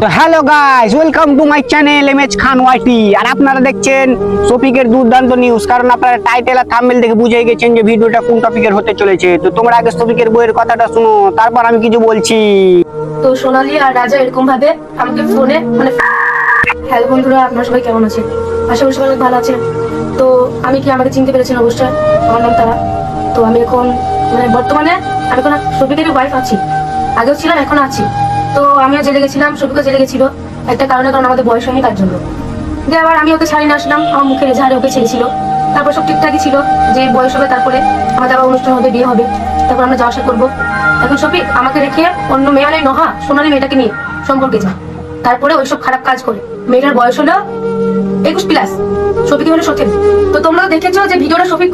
তো hello guys, welcome to my channel MH Khan YT. আর আপনারা দেখছেন শফিকের দুর্দান্ত নিউজ। কারণ আপনারা টাইটেল আর থাম্বনেল দেখে বুঝে গেছেন যে ভিডিওটা কোন টপিকের হতে চলেছে। তো তোমরা আগে শফিকের বইয়ের কথাটা শুনো, তারপর আমি কিছু বলছি। তো সোনালী আর রাজা এরকম ভাবে আমাকে ফোনে হ্যালো বন্ধুরা, আপনারা সবাই কেমন আছেন? আশা করি সবাই অনেক ভালো আছেন। তো আমাকে চিনতে পেরেছেন অবশ্যই, আমার নাম তারা। তো আমি এখন বর্তমানে আমি এখন শফিকের ওয়াইফ আছি, আগেও ছিলাম, এখন আছি। তো আমিও জেলে গেছিলাম, শফিকও জেলে গেছিল একটা কারণে, কারণ আমাদের বয়স হয়নি তার জন্য। দিয়ে আবার আমি ওকে ছাড়িয়ে আসলাম, আমার মুখের ঝাড়ে ওকে ছেড়েছিল। তারপর সব ঠিকঠাকই ছিল, যে বয়স হবে তারপরে আমাদের আবার অনুষ্ঠান হবে, বিয়ে হবে, তারপর আমরা যাওয়া আসা করবো। এখন শফিক আমাকে রেখে অন্য মেয়ে মানে নহা সোনালী মেয়েটাকে নিয়ে সম্পর্কে যায়, তারপরে ওইসব খারাপ কাজ করে। মেয়েটার বয়স হলো 21+, শফিক হলো 17। তো তোমরা দেখেছো যে ভিডিওটা শফিক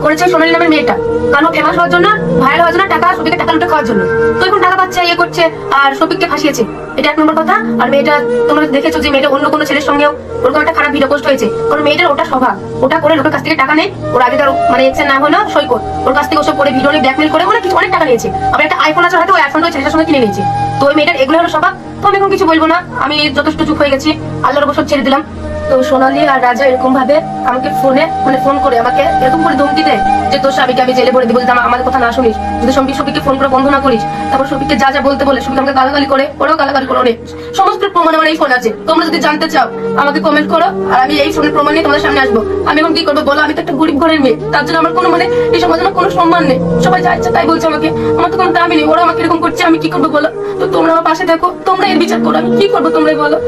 করেছে সোনালী নামের মেয়েটা, কারণ ফেমাস হওয়ার জন্য, ভাইরাল হওয়ার জন্য, শফিকের টাকা লুটে খাওয়ার জন্য। তো এখন টাকা পাচ্ছে, ইয়ে করছে, আর শফিককে ফাঁসিয়েছে, এটা 1 নম্বর কথা। আর মেয়েটা তোমরা দেখেছো যে মেয়েটা অন্য কোনো ছেলের সঙ্গেও ওরকম একটা খারাপ ভিডিও পোস্ট হয়েছে, কারণ মেয়েটার ওটা স্বভাব, ওটা করে লোকের কাছ থেকে টাকা নেই। ওর আগেকার এক্সের নাম হলো সৈকত, ওর কাছ থেকে ওসব করে ভিডিও নিয়ে ব্ল্যাকমেল করে কিছু অনেক টাকা নিয়েছে। আবার একটা আইফোন আছে, হয়তো ওই আইফোনটা ওই ছেলেটার সঙ্গে কিনে নিয়েছে। তো ওই মেয়েটার এগুলো হলো স্বভাব। তো আমি এখন কিছু বলবো না, আমি যথেষ্ট চুপ হয়ে গেছি, আল্লাহর উপর সব ছেড়ে দিলাম। তো সোনালী আর রাজা এরকম ভাবে আমাকে ফোন করে আমাকে এরকম করে ধমকি দেয় যে তোর স্বামীকে আমি জেলে ভরে দেবো যদি আমাদের কথা না শুনিস, যদি শফিককে ফোন করে বন্ধ না করিস। তারপর শফিককে যা যা বলতে বলে শফিক আমাকে গালাগালি করে, ওরাও গালাগালি করে অনেক। সমস্ত প্রমাণ আমার এই ফোন আছে, তোমরা যদি জানতে চাও আমাকে কমেন্ট করো, আর আমি এই ফোনের প্রমাণ নিয়ে তোমাদের সামনে আসবো। আমি এখন কি করবো বলো? আমি তো একটা গরিব ঘরের মেয়ে, তার জন্য আমার কোনো এই সমাজে কোনো সম্মান নেই। সবাই যা ইচ্ছা তাই বলছে আমাকে, আমার তো কোনো দামি নেই। ওরা আমাকে এরকম করছে, আমি কি করবো বলো? তো তোমরা আমার পাশে থাকো, তোমরা এর বিচার করো, আমি কি করবো তোমরাই বলো।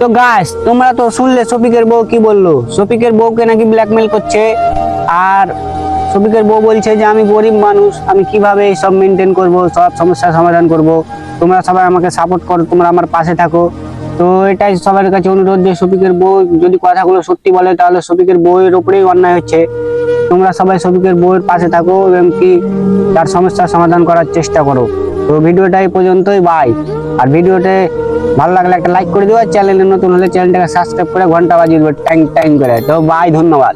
তো গাইস, তোমরা তো শুনলে শফিকের বউ কি বললো। শফিকের বউকে নাকি ব্ল্যাকমেল করছে, আর শফিকের বউ বলছে যে আমি গরিব মানুষ, আমি কিভাবে সব মেনটেন করব, সব সমস্যার সমাধান করব। তোমরা সবাই আমাকে সাপোর্ট করো, তোমরা আমার পাশে থাকো। তো এটাই সবার কাছে অনুরোধ যে শফিকের বউ যদি কথাগুলো সত্যি বলে, তাহলে শফিকের বউয়ের উপরেই অন্যায় হচ্ছে। তোমরা সবাই শফিকের বউয়ের পাশে থাকো এবং কি তার সমস্যার সমাধান করার চেষ্টা করো। তো ভিডিওটা এই পর্যন্তই, বাই। আর ভিডিওতে ভালো লাগলে একটা লাইক করে দিও, চ্যানেলে নতুন হলে চ্যানেলটাকে সাবস্ক্রাইব করে ঘন্টা বাজিয়ে দেবে ট্যাং ট্যাং করে। তো বাই, ধন্যবাদ।